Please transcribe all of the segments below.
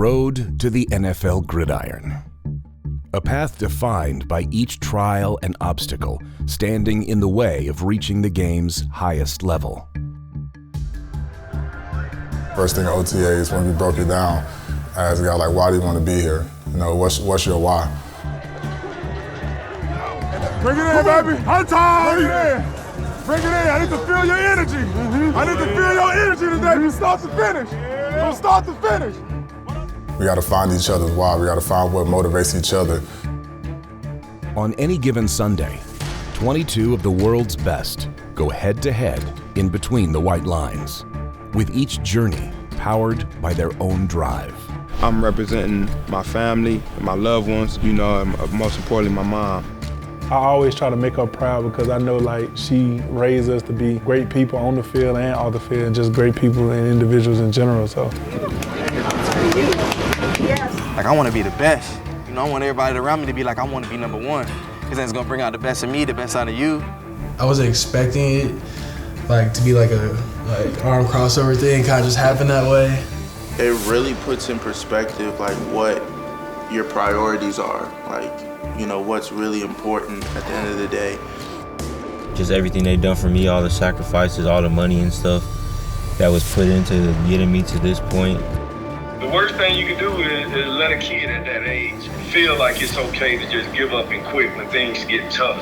road to the NFL gridiron. A path defined by each trial and obstacle standing in the way of reaching the game's highest level. First thing at OTAs, when we broke it down, I asked a guy, like, why do you want to be here? You know, what's your why? Bring it in, baby. High time. Bring it in. Bring it in. I need to feel your energy. I need to feel your energy today from start to finish. From start to finish. We got to find each other's why. We got to find what motivates each other. On any given Sunday, 22 of the world's best go head-to-head in between the white lines, with each journey powered by their own drive. I'm representing my family and my loved ones, you know, and most importantly, my mom. I always try to make her proud because I know, like, she raised us to be great people on the field and off the field, and just great people and individuals in general, so. Like, I want to be the best. You know, I want everybody around me to be like, I want to be number one, because that's going to bring out the best of me, the best out of you. I wasn't expecting it, like, to be like a arm crossover thing, kind of just happened that way. It really puts in perspective, like, what your priorities are, like, you know, what's really important at the end of the day. Just everything they've done for me, all the sacrifices, all the money and stuff that was put into getting me to this point. The worst thing you can do is let a kid at that age feel like it's okay to just give up and quit when things get tough.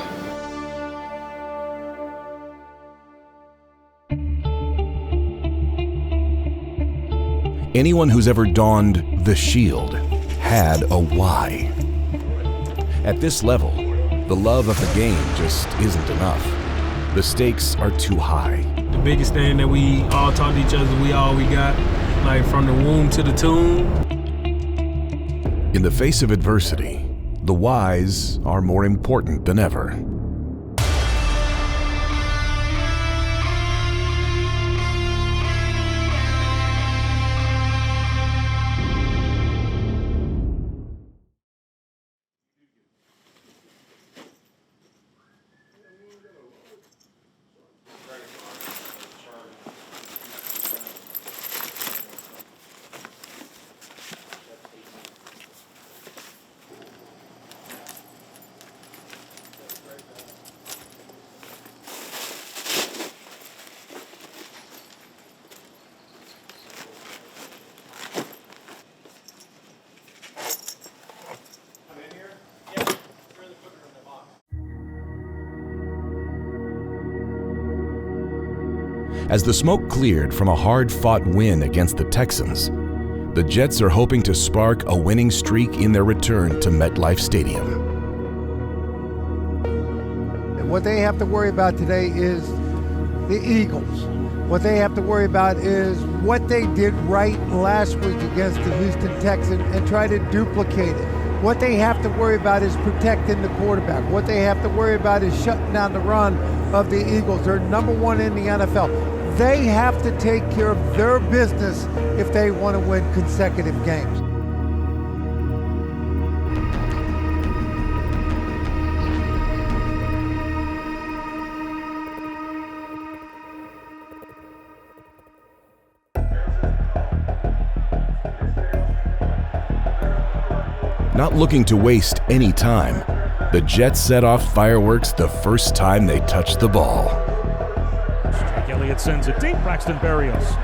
Anyone who's ever donned the shield had a why. At this level, the love of the game just isn't enough. The stakes are too high. The biggest thing that we all taught each other, we got, like, from the womb to the tomb. In the face of adversity, the whys are more important than ever. As the smoke cleared from a hard-fought win against the Texans, the Jets are hoping to spark a winning streak in their return to MetLife Stadium. What they have to worry about today is the Eagles. What they have to worry about is what they did right last week against the Houston Texans and try to duplicate it. What they have to worry about is protecting the quarterback. What they have to worry about is shutting down the run of the Eagles. They're number one in the NFL. They have to take care of their business if they want to win consecutive games. Not looking to waste any time, the Jets set off fireworks the first time they touched the ball. Elliott sends it deep. Braxton Berrios,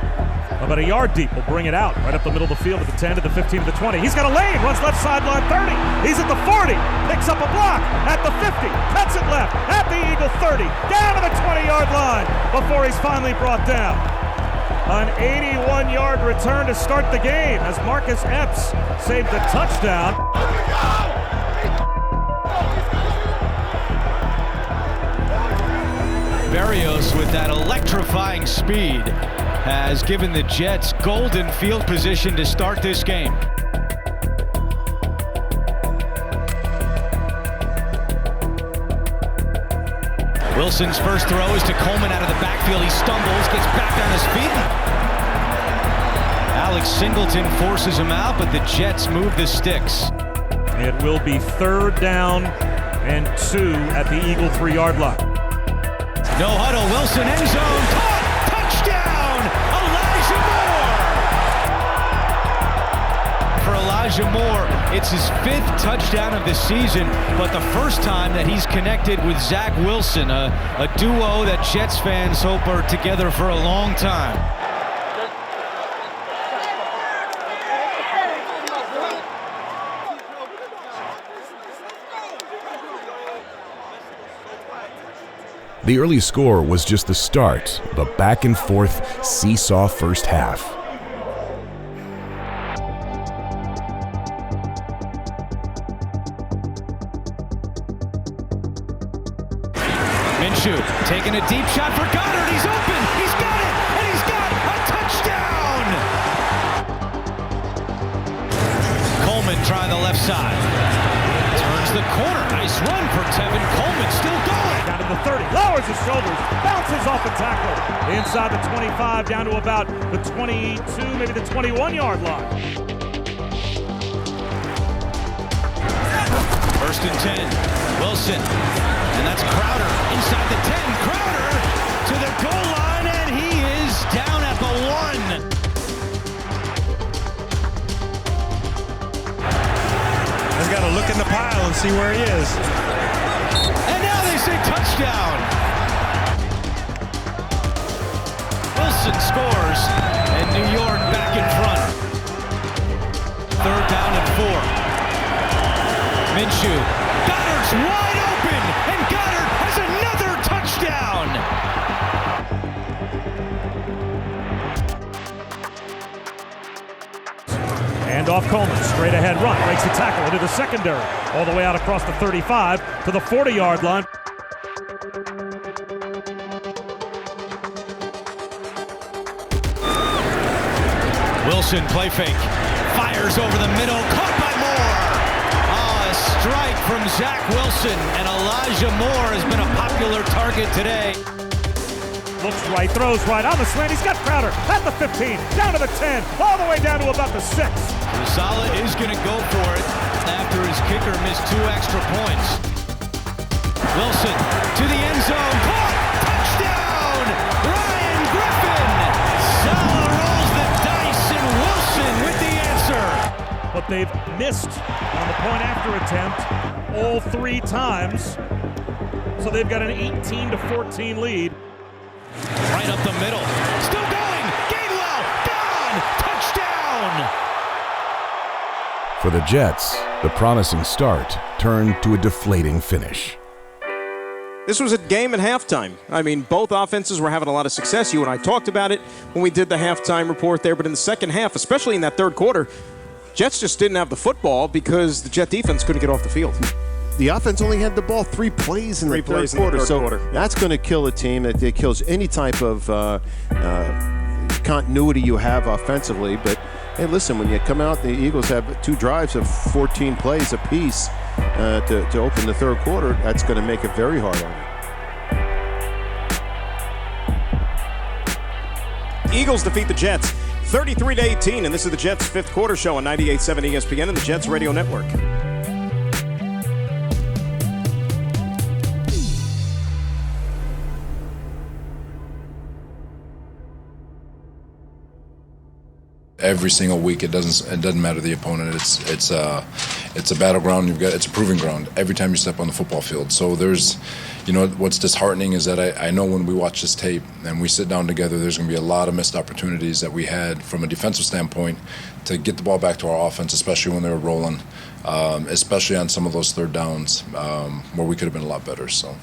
about a yard deep, will bring it out right up the middle of the field at the 10 to the 15 to the 20. He's got a lane, runs left sideline 30. He's at the 40, picks up a block at the 50, cuts it left at the Eagle 30, down to the 20-yard line before he's finally brought down. An 81-yard return to start the game as Marcus Epps saved the touchdown. Berrios, with that electrifying speed, has given the Jets golden field position to start this game. Wilson's first throw is to Coleman out of the backfield. He stumbles, gets back on his feet. Alex Singleton forces him out, but the Jets move the sticks. It will be 3rd down and 2 at the Eagle 3-yard line. No huddle, Wilson, end zone, caught, touchdown, Elijah Moore! For Elijah Moore. It's his 5th touchdown of the season, but the first time that he's connected with Zach Wilson, a duo that Jets fans hope are together for a long time. The early score was just the start of a back-and-forth seesaw first half. Minshew taking a deep shot for Goddard. He's open. He's got it, and he's got a touchdown. Coleman trying the left side. Turns the corner. Nice run for Tevin Coleman. Still going. Down to the 30. Lowers his shoulders. Bounces off the tackle. Inside the 25, down to about the 22, maybe the 21-yard line. 1st and 10. Wilson. And that's Crowder. Inside the 10. Crowder to the goal line, and he is down at the 1. He's got to look in the pile and see where he is. And now they say touchdown. Wilson scores, and New York back in front. 3rd down and 4. Minshew. Goddard's wide open, and Goddard has another touchdown. And off Coleman, straight ahead run, breaks the tackle into the secondary, all the way out across the 35 to the 40-yard line. Wilson, play fake, fires over the middle, caught by Moore. A strike from Zach Wilson, and Elijah Moore has been a popular target today. Looks right, throws right on the slant. He's got Crowder at the 15, down to the 10, all the way down to about the 6. Rosala is going to go for it after his kicker missed 2 extra points. Wilson to the end zone, caught, touchdown, Ryan Griffin. Salah rolls the dice, and Wilson with the answer. But they've missed on the point after attempt all 3 times, so they've got an 18-14 lead. Right up the middle, still going, Gainwell, gone, touchdown! For the Jets, the promising start turned to a deflating finish. This was a game at halftime. I mean, both offenses were having a lot of success. You and I talked about it when we did the halftime report there, but in the second half, especially in that 3rd quarter, Jets just didn't have the football because the Jet defense couldn't get off the field. The offense only had the ball 3 plays in the third quarter. That's going to kill a team. It kills any type of continuity you have offensively. But, hey, listen, when you come out, the Eagles have 2 drives of 14 plays apiece to open the 3rd quarter. That's going to make it very hard on you. Eagles defeat the Jets 33-18, and this is the Jets' 5th quarter show on 98.7 ESPN and the Jets Radio Network. Every single week, it doesn't matter the opponent. It's a battleground. It's a proving ground every time you step on the football field. So there's, what's disheartening is that I know when we watch this tape and we sit down together, there's going to be a lot of missed opportunities that we had from a defensive standpoint to get the ball back to our offense, especially when they were rolling, especially on some of those 3rd downs where we could have been a lot better. So.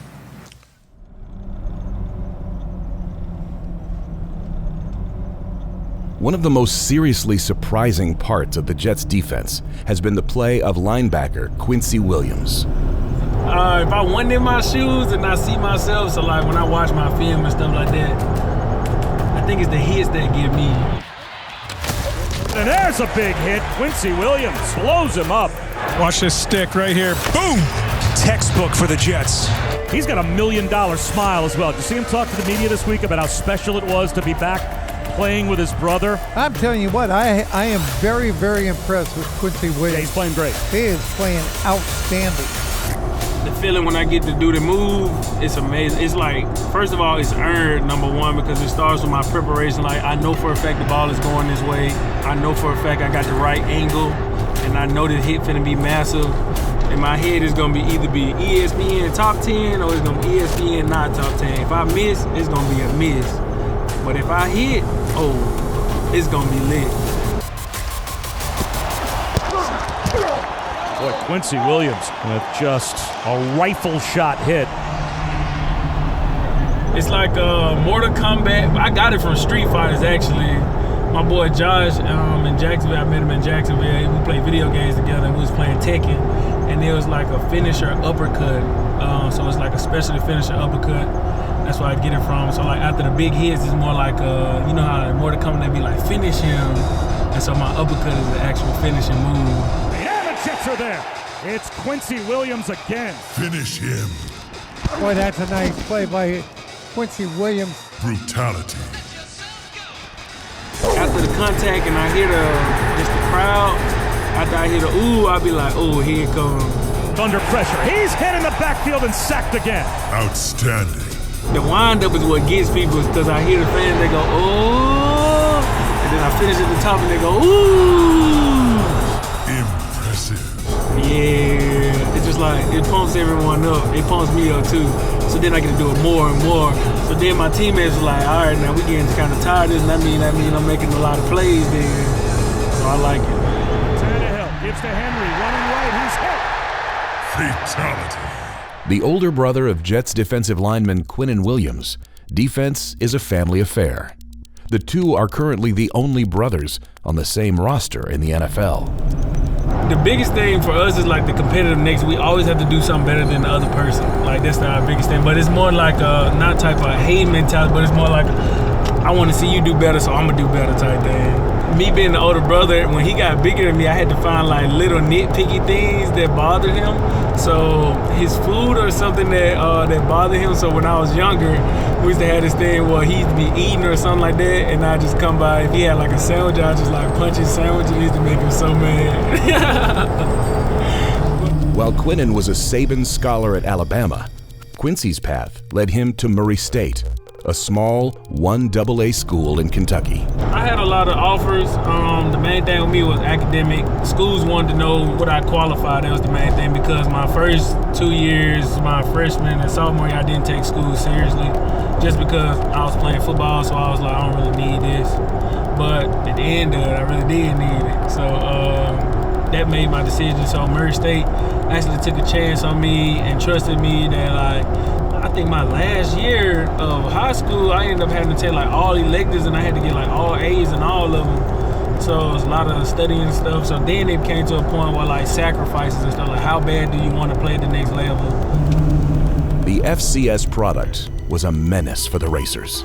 One of the most seriously surprising parts of the Jets' defense has been the play of linebacker Quincy Williams. If I wasn't in my shoes and I see myself, so like when I watch my film and stuff like that, I think it's the hits that give me. And there's a big hit. Quincy Williams blows him up. Watch this stick right here. Boom! Textbook for the Jets. He's got $1 million smile as well. Did you see him talk to the media this week about how special it was to be back playing with his brother? I'm telling you what, I am very, very impressed with Quincy Williams. Yeah, he's playing great. He is playing outstanding. The feeling when I get to do the move, it's amazing. It's like, first of all, it's earned, number one, because it starts with my preparation. Like, I know for a fact the ball is going this way. I know for a fact I got the right angle, and I know the hit finna be massive. In my head, it's gonna be either be ESPN top 10 or it's gonna be ESPN not top 10. If I miss, it's gonna be a miss. But if I hit, it's gonna be lit. Boy, Quincy Williams with just a rifle shot hit. It's like Mortal Kombat. I got it from Street Fighters, actually. My boy Josh in Jacksonville, I met him in Jacksonville. We played video games together, and we was playing Tekken. And it was like a finisher uppercut. So it's like a specialty finisher uppercut. That's where I get it from. So like after the big hits, it's more like, you know how in Mortal Kombat, they be like, finish him. And so my uppercut is the actual finishing move. Jets are there. It's Quincy Williams again. Finish him. Boy, that's a nice play by Quincy Williams. Brutality. After the contact and I hear just the crowd, after I hear the ooh, I'll be like, oh, here it comes. Under pressure. He's hit in the backfield and sacked again. Outstanding. The windup is what gets people because I hear the fans, they go, oh, and then I finish at the top and they go, ooh. Yeah, it's just like, it pumps everyone up. It pumps me up too. So then I get to do it more and more. So then my teammates are like, all right, now we getting kind of tired of this, and that mean I'm making a lot of plays then. So I like it. Tannehill gives to Henry, running right, he's hit. Fatality. The older brother of Jets defensive lineman Quinnen Williams, defense is a family affair. The two are currently the only brothers on the same roster in the NFL. The biggest thing for us is like the competitive nature. We always have to do something better than the other person. Like that's our biggest thing. But it's more like a, not type of hate mentality, but it's more like I want to see you do better, so I'm gonna do better type thing. Me being the older brother, when he got bigger than me, I had to find like little nitpicky things that bothered him. So his food or something that bothered him. So when I was younger, we used to have this thing where he used to be eating or something like that, and I just come by. If he had like a sandwich, I just like punch his sandwich. It used to make him so mad. While Quinnen was a Saban scholar at Alabama, Quincy's path led him to Murray State, a small 1AA school in Kentucky. I had a lot of offers. The main thing with me was academic. Schools wanted to know what I qualified. That was the main thing because my first 2 years, my freshman and sophomore year, I didn't take school seriously just because I was playing football, so I was like, I don't really need this. But at the end of it, I really did need it. So that made my decision. So Murray State actually took a chance on me and trusted me that like, I think my last year of high school, I ended up having to take like all electives and I had to get like all A's and all of them. So it was a lot of studying and stuff. So then it came to a point where like sacrifices and stuff, like how bad do you want to play at the next level? The FCS product was a menace for the Racers.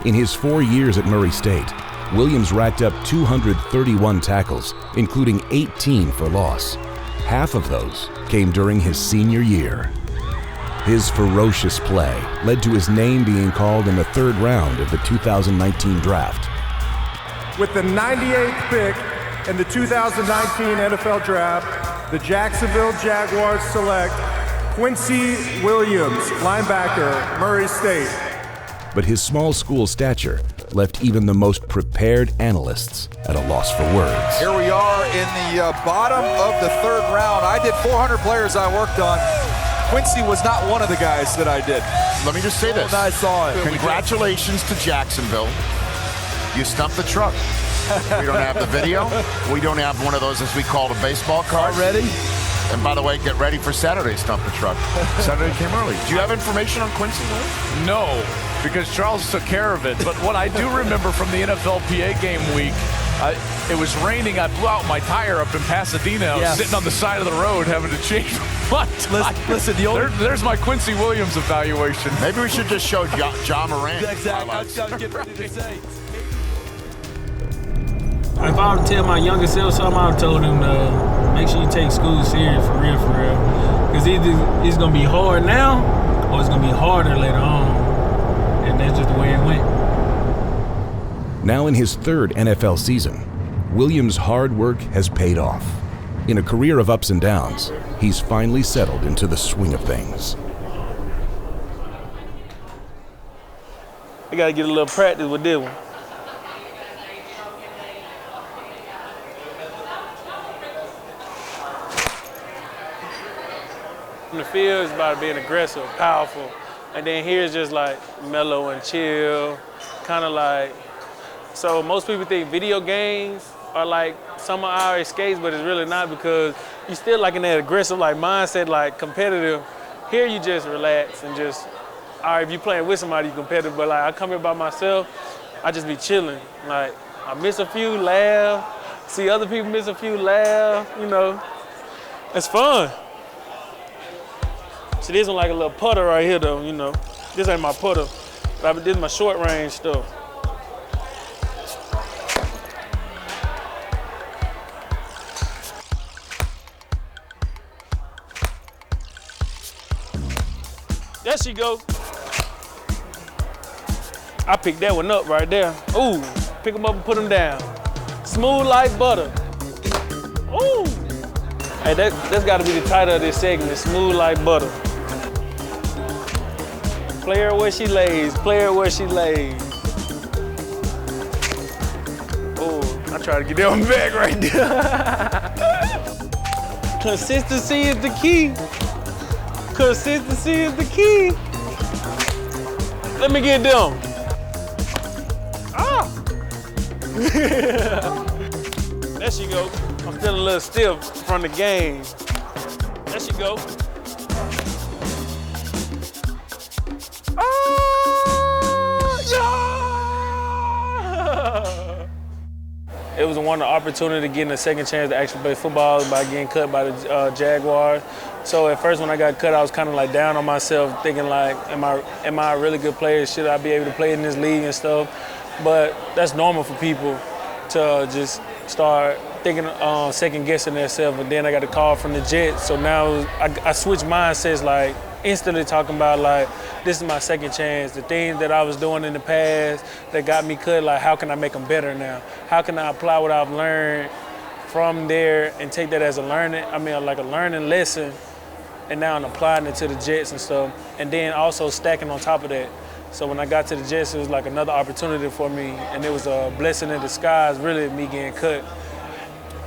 In his 4 years at Murray State, Williams racked up 231 tackles, including 18 for loss. Half of those came during his senior year. His ferocious play led to his name being called in the third round of the 2019 draft. With the 98th pick in the 2019 NFL Draft, the Jacksonville Jaguars select Quincy Williams, linebacker, Murray State. But his small school stature left even the most prepared analysts at a loss for words. Here we are in the bottom of the third round. I did 400 players I worked on. Quincy was not one of the guys that I did. Let me just say this. I saw it. Congratulations to Jacksonville. You stumped the truck. We don't have the video. We don't have one of those, as we call the baseball cards. Ready? And by the way, get ready for Saturday, Stump the Truck. Saturday came early. Do you have information on Quincy? No, because Charles took care of it. But what I do remember from the NFLPA game week, it was raining. I blew out my tire up in Pasadena. I was sitting on the side of the road having to change my tire. Listen, there's my Quincy Williams evaluation. Maybe we should just show John Moran. Exactly. I was getting ready to say. If I would tell my younger self something, I would have told him to make sure you take school serious, for real. Because either it's going to be hard now, or it's going to be harder later on. And that's just the way it went. Now in his third NFL season, Williams' hard work has paid off. In a career of ups and downs, he's finally settled into the swing of things. I gotta get a little practice with this one. In the field, it's about being aggressive, powerful. And then here it's just like mellow and chill, kind of like, so most people think video games are like some of our escapes, but it's really not, because you still like in that aggressive like mindset, like competitive. Here you just relax and just, all right, if you're playing with somebody, you're competitive, but like I come here by myself, I just be chilling. Like I miss a few, laugh, see other people miss a few, laugh, you know. It's fun. See, this one like a little putter right here though, you know. This ain't my putter, but this is my short range stuff. There she go. I picked that one up right there. Ooh, pick them up and put them down. Smooth like butter. Ooh. Hey, that's gotta be the title of this segment, smooth like butter. Play her where she lays, play her where she lays. Oh, I try to get that one back right there. Consistency is the key. Consistency is the key. Let me get them. Ah! There she go. I'm feeling a little stiff from the game. There she go. It was a wonderful opportunity getting a second chance to actually play football by getting cut by the Jaguars. So at first when I got cut, I was kind of like down on myself, thinking like, am I a really good player? Should I be able to play in this league and stuff? But that's normal for people to just start thinking, second guessing themselves. But then I got a call from the Jets, so now I switched mindsets, like instantly talking about like, this is my second chance. The things that I was doing in the past that got me cut, like how can I make them better now? How can I apply what I've learned from there and take that as a learning lesson, and now I'm applying it to the Jets and stuff, and then also stacking on top of that. So when I got to the Jets, it was like another opportunity for me, and it was a blessing in disguise, really, me getting cut.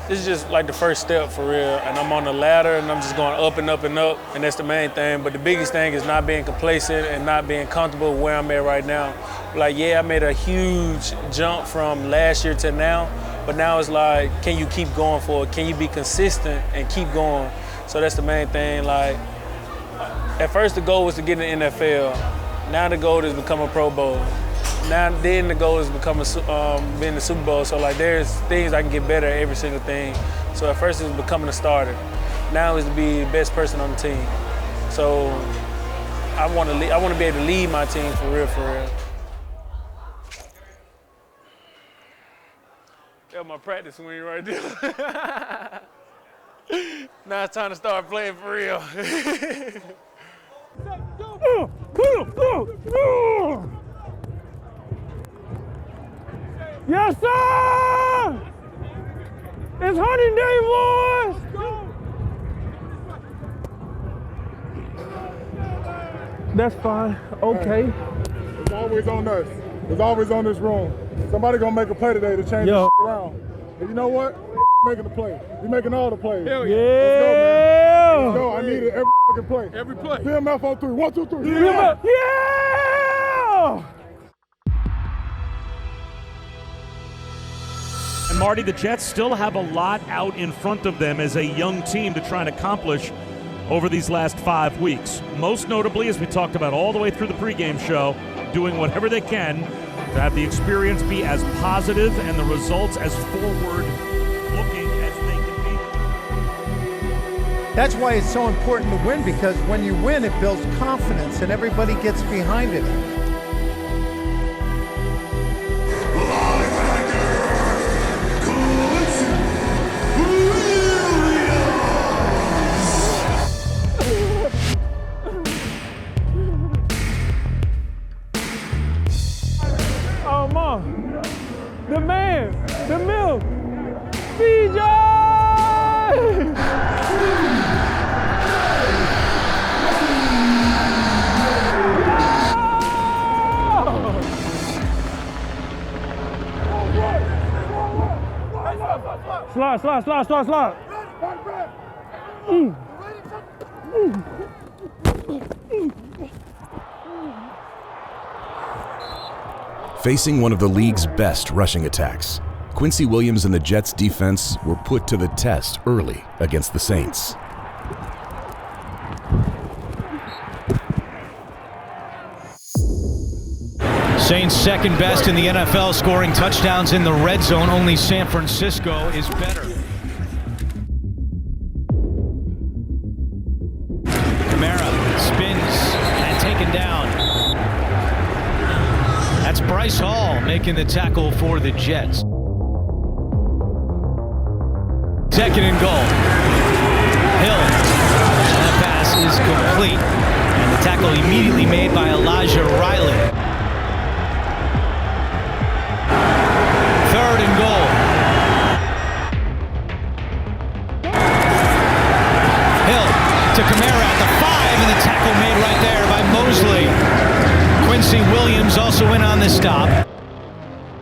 This is just like the first step for real, and I'm on the ladder and I'm just going up and up and up, and that's the main thing. But the biggest thing is not being complacent and not being comfortable where I'm at right now. Like, yeah, I made a huge jump from last year to now, but now it's like, can you keep going for it? Can you be consistent and keep going? So that's the main thing. Like, at first the goal was to get in the NFL. Now the goal is become a Pro Bowl. Then the goal is become being the Super Bowl. So like, there's things I can get better at every single thing. So at first it was becoming a starter. Now it's to be the best person on the team. So I want to be able to lead my team for real, for real. That's my practice swing right there. Now it's time to start playing for real. Yes, sir! It's hunting day, boys! That's fine. Okay. It's always on us. It's always on this room. Somebody gonna make a play today to change this around. And you know what? Making the play. You're making all the plays. Hell yeah! Let's go, man. Let's go. I need it every fucking play. Every play. PMF on 3. 1, 2, 3. Yeah! Yeah! And Marty, the Jets still have a lot out in front of them as a young team to try and accomplish over these last 5 weeks. Most notably, as we talked about all the way through the pregame show, doing whatever they can to have the experience be as positive and the results as forward-looking as they can be. That's why it's so important to win, because when you win, it builds confidence and everybody gets behind it. The man, the milk, BJ! Slide. Facing one of the league's best rushing attacks, Quincy Williams and the Jets defense were put to the test early against the Saints. Saints second best in the NFL scoring touchdowns in the red zone. Only San Francisco is better. Kamara spins and taken down. That's Bryce Hall making the tackle for the Jets. Second and goal. Hill. And the pass is complete. And the tackle immediately made by Elijah Riley. Third and goal. Hill to Kamara at the 5, and the tackle made right there by Mosley. Quincy Williams also in on the stop.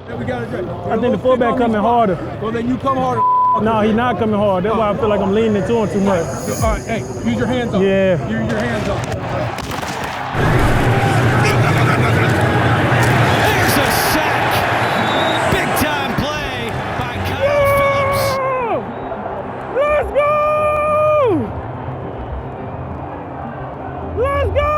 I think the fullback coming harder. Well, then you come harder. No, he's not coming hard. That's why I feel like I'm leaning into him too much. All right, hey, use your hands up. Yeah. Use your hands up. There's a sack. Big time play by Kyle Phillips. Let's go! Let's go!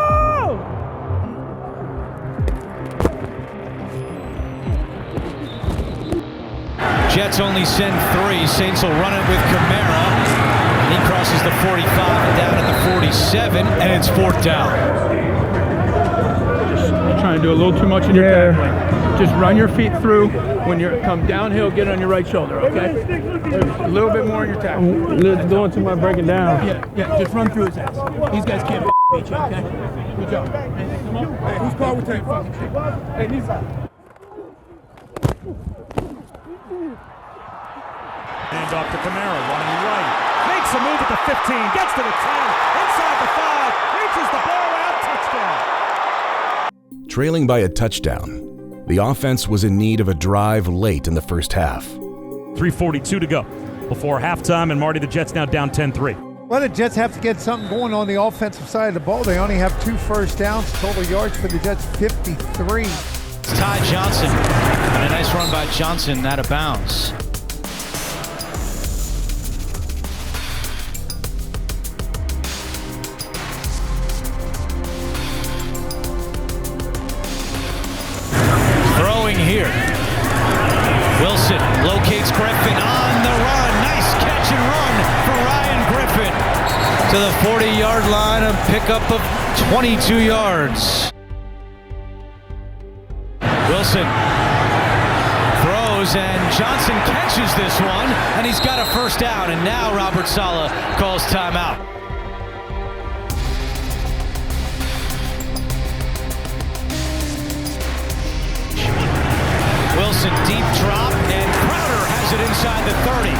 Jets only send 3. Saints will run it with Kamara. And he crosses the 45 and down at the 47, and it's 4th down. You're trying to do a little too much in your tackling. Just run your feet through. When you come downhill, get on your right shoulder, okay? A little bit more in your tackle. I'm doing too much breaking down. Yeah, just run through his ass. These guys can't beat you, okay? Good job. Hey, whose car we take? Hey, Nisa. Hand off to Kamara, running right. Makes a move at the 15, gets to the 10, inside the 5, reaches the ball out, touchdown. Trailing by a touchdown, the offense was in need of a drive late in the first half. 3:42 to go before halftime, and Marty, the Jets now down 10-3. Well, the Jets have to get something going on the offensive side of the ball. They only have 2 first downs. Total yards for the Jets, 53. It's Ty Johnson, and a nice run by Johnson out of bounds. Here. Wilson locates Griffin on the run. Nice catch and run for Ryan Griffin to the 40-yard line, a pickup of 22 yards. Wilson throws, and Johnson catches this one, and he's got a first down, and now Robert Saleh calls timeout. Wilson deep drop, and Crowder has it inside the 30.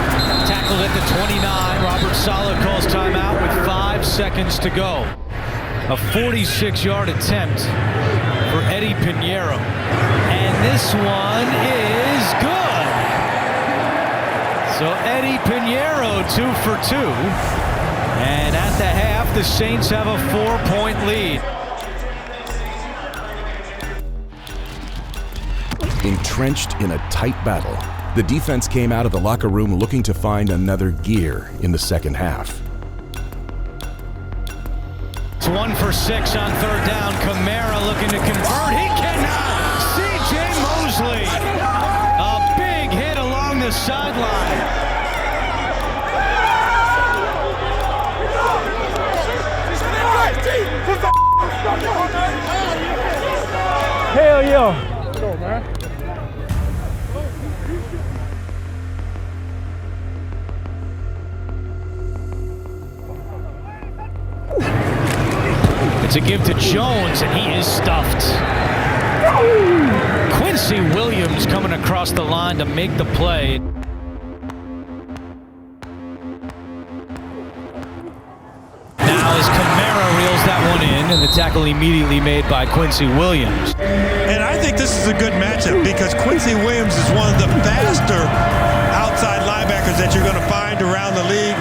Tackled at the 29. Robert Saleh calls timeout with 5 seconds to go. A 46-yard attempt for Eddie Piñeiro. And this one is good. So Eddie Piñeiro 2 for 2. And at the half, the Saints have a 4-point lead. Entrenched in a tight battle, the defense came out of the locker room looking to find another gear in the second half. It's 1 for 6 on 3rd down. Kamara looking to convert. He cannot. C.J. Mosley. A big hit along the sideline. Hell yeah. Let's go, man. It's a give to Jones, and he is stuffed. Quincy Williams coming across the line to make the play. as Kamara reels that one in, and the tackle immediately made by Quincy Williams. And I think this is a good matchup because Quincy Williams is one of the faster outside linebackers that you're going to find around the league.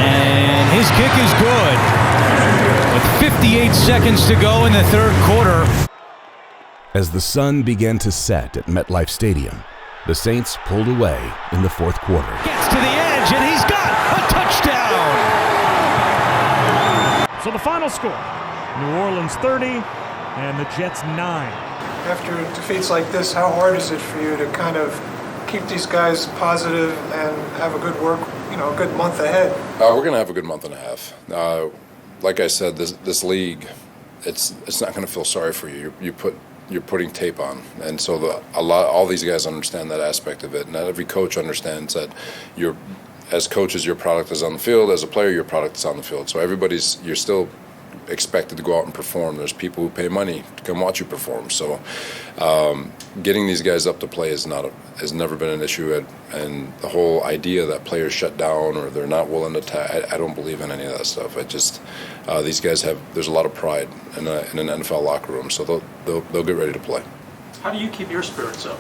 And his kick is good. With 58 seconds to go in the third quarter. As the sun began to set at MetLife Stadium, the Saints pulled away in the fourth quarter. Gets to the edge, and he's got a touchdown. So the final score, New Orleans 30 and the Jets 9. After defeats like this, how hard is it for you to kind of keep these guys positive and have a good a good month ahead? We're going to have a good month and a half. Like I said, this league, it's not going to feel sorry for you. You're putting tape on, and so all these guys understand that aspect of it. Not every coach understands that as coaches, your product is on the field. As a player, your product is on the field. So you're still expected to go out and perform. There's people who pay money to come watch you perform. So getting these guys up to play has never been an issue. And the whole idea that players shut down or they're not willing to I don't believe in any of that stuff. These guys there's a lot of pride in an NFL locker room, so they'll get ready to play. How do you keep your spirits up?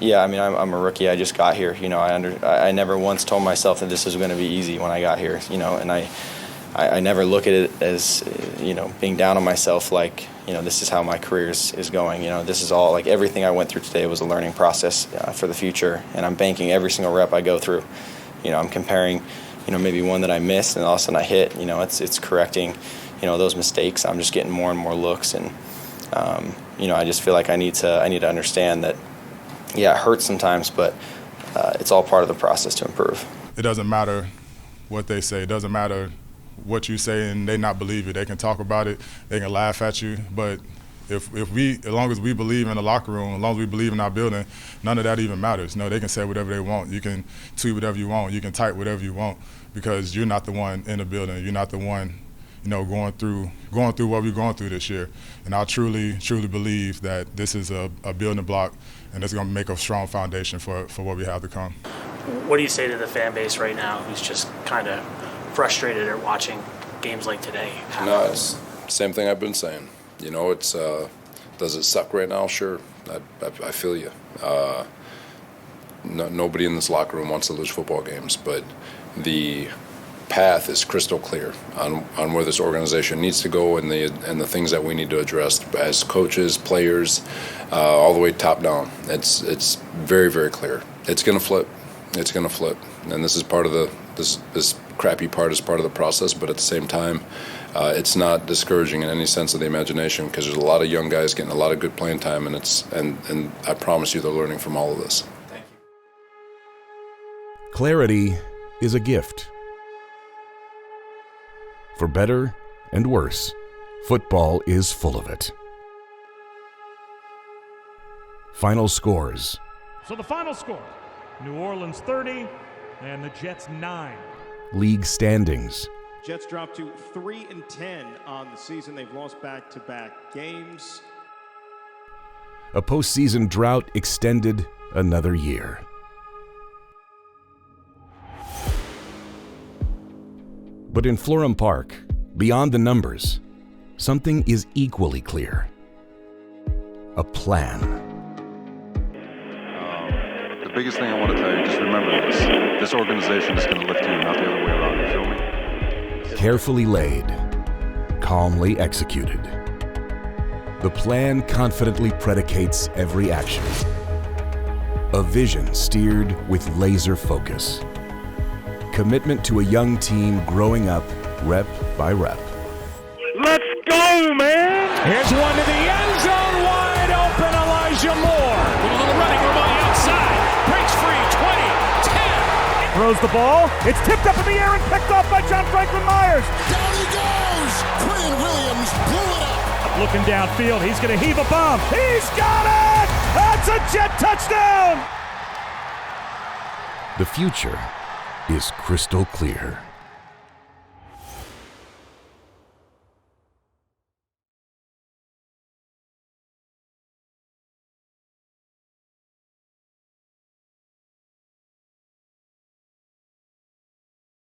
Yeah, I mean, I'm a rookie. I just got here. I never once told myself that this was going to be easy when I got here. And I never look at it as, being down on myself like, this is how my career is going. This is all, like, everything I went through today was a learning process for the future, and I'm banking every single rep I go through. I'm comparing, maybe one that I missed and all of a sudden I hit. It's correcting, those mistakes. I'm just getting more and more looks, and, I just feel like I need to understand that, yeah, it hurts sometimes, but it's all part of the process to improve. It doesn't matter what they say. It doesn't matter what you say and they not believe it. They can talk about it, they can laugh at you, but as long as we believe in the locker room, as long as we believe in our building, none of that even matters. No, they can say whatever they want. You can tweet whatever you want. You can type whatever you want, because you're not the one in the building. You're not the one, going through what we're going through this year. And I truly believe that this is a building block, and it's going to make a strong foundation for what we have to come. What do you say to the fan base right now who's just kind of frustrated at watching games like today? No, it's the same thing I've been saying. It's does it suck right now? Sure, I feel you. Nobody in this locker room wants to lose football games, but the path is crystal clear on where this organization needs to go and the things that we need to address as coaches, players, all the way top down. It's very, very clear. It's going to flip. It's going to flip, and this is part of this crappy part is part of the process. But at the same time, it's not discouraging in any sense of the imagination, because there's a lot of young guys getting a lot of good playing time, and I promise you they're learning from all of this. Thank you. Clarity is a gift. For better and worse, football is full of it. Final scores. So the final score, New Orleans 30 and the Jets 9. League standings. Jets dropped to 3-10 on the season. They've lost back-to-back games. A postseason drought extended another year. But in Florham Park, beyond the numbers, something is equally clear. A plan. The biggest thing I want to tell you, just remember this. This organization is going to lift you, not the other way around. You feel me? Carefully laid, calmly executed. The plan confidently predicates every action. A vision steered with laser focus. Commitment to a young team growing up rep by rep. Let's go, man! Here's one to the end zone, wide open, Elijah Moore. With a little running room on the outside. Breaks free, 20, 10. Throws the ball. It's tipped up in the air and picked off by John Franklin Myers. Down he goes! Quinn Williams blew it up. Looking downfield, he's going to heave a bomb. He's got it! That's a Jet touchdown! The future is crystal clear.